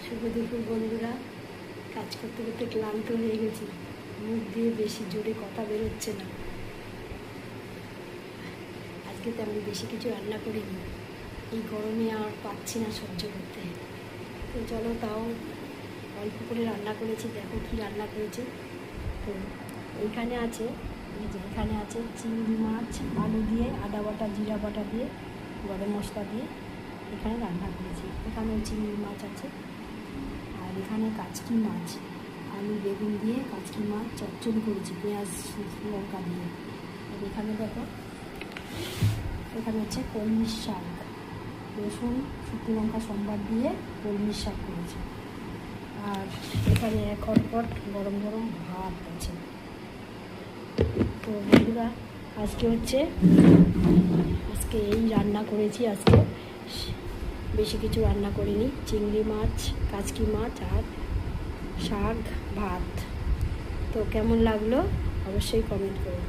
শুভ দুপুর বন্ধুরা। কাজ করতে করতে ক্লান্ত হয়ে গেছি, মুখ দিয়ে বেশি জোরে কথা বেরোচ্ছে না। আজকে তেমন বেশি কিছু রান্না করিনি, এই গরমে আর পাচ্ছি না সহ্য করতে। তো চলো তাও অল্প করে রান্না করেছি, দেখো কি রান্না করেছি। তো এইখানে আছে, এই যে এখানে আছে চিংড়ি মাছ আলু দিয়ে, আদা বাটা জিরা বাটা দিয়ে, গরম মশলা দিয়ে এখানে রান্না করেছি। এখানেও চিংড়ি মাছ আছে, আর এখানে কাচকি মাছ আলু বেগুন দিয়ে কাচকি মাছ চচ্চড়ি করেছি পেঁয়াজ লঙ্কা দিয়ে। আর এখানে দেখো, এখানে হচ্ছে কলমির শাক, রসুন শুকনো লঙ্কা সম্বার দিয়ে কলমির শাক করেছি। আর এখানে এক হটপট গরম গরম ভাত আছে। তো বন্ধুরা, আজকে এই রান্না করেছি। আজকে বেশি কিছু রান্না করিনি, চিংড়ি মাছ কাচকি মাছ আর শাক ভাত। তো কেমন লাগলো অবশ্যই কমেন্ট করুন।